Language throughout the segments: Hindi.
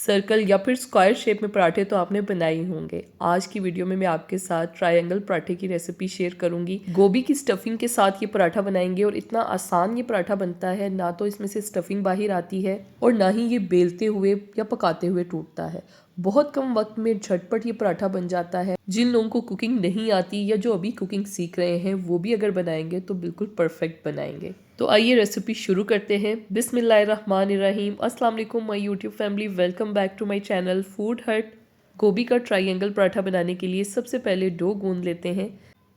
सर्कल या फिर स्क्वायर शेप में पराठे तो आपने बनाए ही होंगे। आज की वीडियो में मैं आपके साथ ट्रायंगल पराठे की रेसिपी शेयर करूंगी। गोभी की स्टफिंग के साथ ये पराठा बनाएंगे और इतना आसान ये पराठा बनता है, ना तो इसमें से स्टफिंग बाहर आती है और ना ही ये बेलते हुए या पकाते हुए टूटता है। बहुत कम वक्त में झटपट ये पराठा बन जाता है। जिन लोगों को कुकिंग नहीं आती या जो अभी कुकिंग सीख रहे हैं वो भी अगर बनाएंगे तो बिल्कुल परफेक्ट बनाएंगे। तो आइए रेसिपी शुरू करते हैं। बिस्मिल्लाहिर्रहमानिर्रहीम। अस्सलाम वालेकुम my YouTube family, welcome back to my channel Food Hut. गोभी का ट्रायंगल पराठा बनाने के लिए सबसे पहले डो गूंद लेते हैं।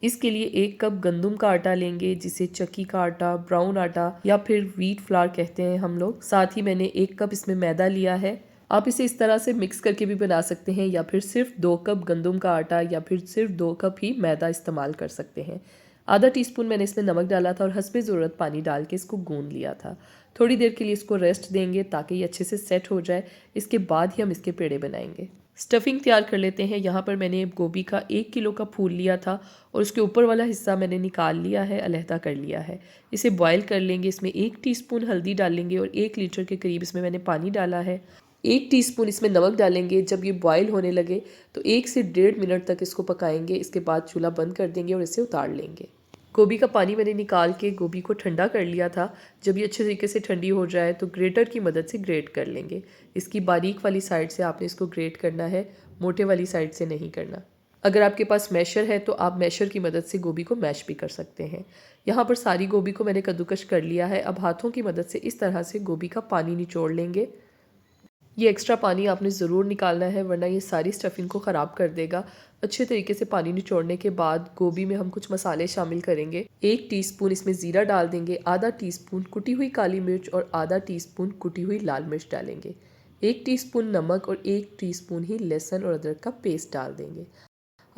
इसके लिए 1 कप गंदम का आटा लेंगे, जिसे चक्की का आटा, ब्राउन आटा या फिर व्हीट फ्लावर कहते हैं हम लोग। साथ ही मैंने 1 कप इसमें मैदा लिया है। आप इसे इस तरह से मिक्स करके भी बना सकते हैं या फिर सिर्फ 2 कप गंदम का आटा या फिर सिर्फ 2 कप ही मैदा इस्तेमाल कर सकते हैं। आधा टीस्पून मैंने इसमें नमक डाला था और हस्बे ज़रूरत पानी डाल के इसको गूंद लिया था। थोड़ी देर के लिए इसको रेस्ट देंगे ताकि ये अच्छे से सेट हो जाए। इसके बाद ही हम इसके पेड़े बनाएंगे। स्टफिंग तैयार कर लेते हैं। यहाँ पर मैंने गोभी का 1 किलो का फूल लिया था और उसके ऊपर वाला हिस्सा मैंने निकाल लिया है, अलहदा कर लिया है। इसे बॉयल कर लेंगे। इसमें 1 टीस्पून हल्दी डालेंगे और 1 लीटर के करीब इसमें मैंने पानी डाला है। 1 टीस्पून इसमें नमक डालेंगे। जब ये बॉयल होने लगे तो 1 से 1.5 मिनट तक इसको पकाएंगे। इसके बाद चूल्हा बंद कर देंगे और इसे उतार लेंगे। गोभी का पानी मैंने निकाल के गोभी को ठंडा कर लिया था। जब ये अच्छे तरीके से ठंडी हो जाए तो ग्रेटर की मदद से ग्रेट कर लेंगे। इसकी बारीक वाली साइड से आपने इसको ग्रेट करना है, मोटे वाली साइड से नहीं करना। अगर आपके पास मैशर है तो आप मैशर की मदद से गोभी को मैश भी कर सकते हैं। यहाँ पर सारी गोभी को मैंने कद्दूकश कर लिया है। अब हाथों की मदद से इस तरह से गोभी का पानी निचोड़ लेंगे। ये एक्स्ट्रा पानी आपने ज़रूर निकालना है, वरना ये सारी स्टफिंग को ख़राब कर देगा। अच्छे तरीके से पानी निचोड़ने के बाद गोभी में हम कुछ मसाले शामिल करेंगे। 1 टीस्पून इसमें ज़ीरा डाल देंगे, आधा टीस्पून कुटी हुई काली मिर्च और आधा टीस्पून कुटी हुई लाल मिर्च डालेंगे। 1 टीस्पून नमक और 1 टीस्पून ही लहसुन और अदरक का पेस्ट डाल देंगे।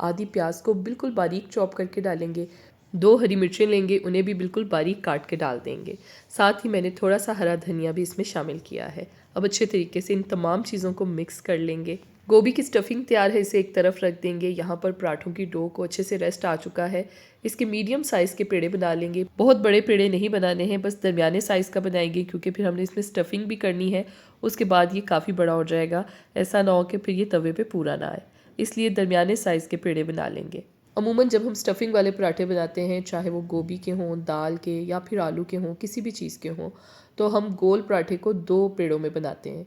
आधी प्याज को बिल्कुल बारीक चॉप करके डालेंगे। 2 हरी मिर्चें लेंगे, उन्हें भी बिल्कुल बारीक काट के डाल देंगे। साथ ही मैंने थोड़ा सा हरा धनिया भी इसमें शामिल किया है। अब अच्छे तरीके से इन तमाम चीज़ों को मिक्स कर लेंगे। गोभी की स्टफिंग तैयार है, इसे एक तरफ रख देंगे। यहाँ पर पराठों की डो को अच्छे से रेस्ट आ चुका है। इसके मीडियम साइज़ के पेड़े बना लेंगे। बहुत बड़े पेड़े नहीं बनाने हैं, बस दरमियाने साइज़ का बनाएंगे, क्योंकि फिर हमने इसमें स्टफिंग भी करनी है। उसके बाद ये काफ़ी बड़ा हो जाएगा। ऐसा ना हो कि फिर ये तवे पे पूरा ना आए, इसलिए दरमियाने साइज़ के पेड़े बना लेंगे। अमूमन जब हम स्टफिंग वाले पराठे बनाते हैं, चाहे वो गोभी के हों, दाल के या फिर आलू के हों, किसी भी चीज़ के हों, तो हम गोल पराठे को 2 पेड़ों में बनाते हैं।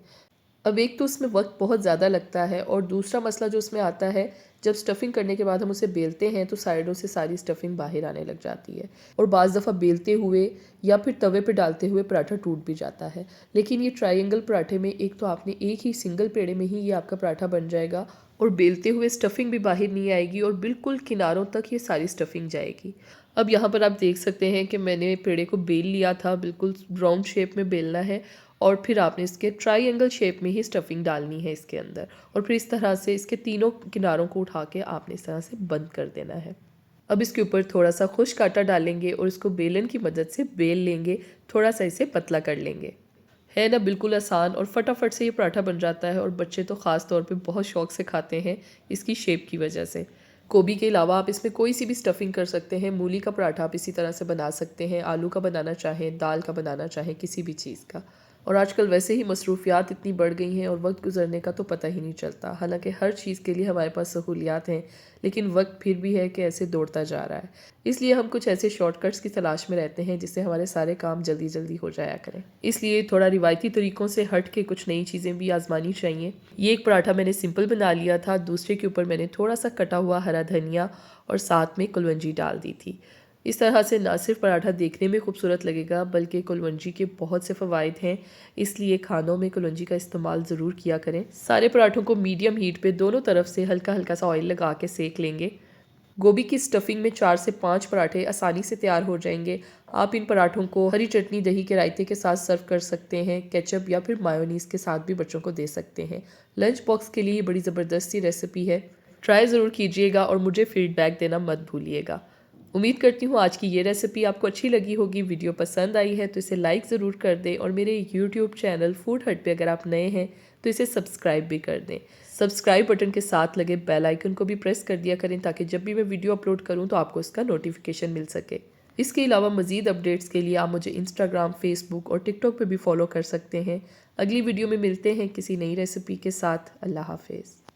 अब एक तो उसमें वक्त बहुत ज़्यादा लगता है और दूसरा मसला जो उसमें आता है, जब स्टफिंग करने के बाद हम उसे बेलते हैं तो साइडों से सारी स्टफिंग बाहर आने लग जाती है और बाज़ दफ़ा बेलते हुए या फिर तवे पे डालते हुए पराठा टूट भी जाता है। लेकिन ये ट्रायंगल पराठे में एक तो आपने एक ही सिंगल पेड़े में ही ये आपका पराठा बन जाएगा और बेलते हुए स्टफिंग भी बाहर नहीं आएगी और बिल्कुल किनारों तक ये सारी स्टफिंग जाएगी। अब यहाँ पर आप देख सकते हैं कि मैंने पेड़े को बेल लिया था, बिल्कुल राउंड शेप में बेलना है और फिर आपने इसके ट्रायंगल शेप में ही स्टफिंग डालनी है इसके अंदर और फिर इस तरह से इसके तीनों किनारों को उठा के आपने इस तरह से बंद कर देना है। अब इसके ऊपर थोड़ा सा खुश्क आटा डालेंगे और इसको बेलन की मदद से बेल लेंगे, थोड़ा सा इसे पतला कर लेंगे। है ना बिल्कुल आसान और फटाफट से ये पराठा बन जाता है और बच्चे तो ख़ास तौर पे बहुत शौक से खाते हैं इसकी शेप की वजह से। गोभी के अलावा आप इसमें कोई सी भी स्टफिंग कर सकते हैं। मूली का पराठा आप इसी तरह से बना सकते हैं, आलू का बनाना चाहें, दाल का बनाना चाहें, किसी भी चीज़ का। और आजकल वैसे ही मसरूफियात इतनी बढ़ गई हैं और वक्त गुजरने का तो पता ही नहीं चलता। हालांकि हर चीज़ के लिए हमारे पास सहूलियात हैं, लेकिन वक्त फिर भी है कि ऐसे दौड़ता जा रहा है। इसलिए हम कुछ ऐसे शॉर्टकट्स की तलाश में रहते हैं जिससे हमारे सारे काम जल्दी जल्दी हो जाया करें। इसलिए थोड़ा रिवायती तरीक़ों से हट के कुछ नई चीज़ें भी आजमानी चाहिए। ये एक पराठा मैंने सिंपल बना लिया था, दूसरे के ऊपर मैंने थोड़ा सा कटा हुआ हरा धनिया और साथ में कुलवंजी डाल दी थी। इस तरह से ना सिर्फ पराठा देखने में खूबसूरत लगेगा बल्कि कुलवंजी के बहुत से फ़वाइद हैं, इसलिए खानों में कुलवंजी का इस्तेमाल ज़रूर किया करें। सारे पराठों को मीडियम हीट पे दोनों तरफ से हल्का हल्का सा ऑयल लगा के सेक लेंगे। गोभी की स्टफिंग में 4 से 5 पराठे आसानी से तैयार हो जाएंगे। आप इन पराठों को हरी चटनी, दही के रायते के साथ सर्व कर सकते हैं। केचप या फिर मायोनीज़ के साथ भी बच्चों को दे सकते हैं। लंच बॉक्स के लिए बड़ी ज़बरदस्त सी रेसिपी है, ट्राई ज़रूर कीजिएगा और मुझे फीडबैक देना मत भूलिएगा। उम्मीद करती हूँ आज की ये रेसिपी आपको अच्छी लगी होगी। वीडियो पसंद आई है तो इसे लाइक ज़रूर कर दें और मेरे यूट्यूब चैनल फूड हट पे अगर आप नए हैं तो इसे सब्सक्राइब भी कर दें। सब्सक्राइब बटन के साथ लगे बेल आइकन को भी प्रेस कर दिया करें ताकि जब भी मैं वीडियो अपलोड करूँ तो आपको इसका नोटिफिकेशन मिल सके। इसके अलावा मज़ीद अपडेट्स के लिए आप मुझे इंस्टाग्राम, फेसबुक और टिकटॉक पे भी फॉलो कर सकते हैं। अगली वीडियो में मिलते हैं किसी नई रेसिपी के साथ। अल्लाह हाफिज़।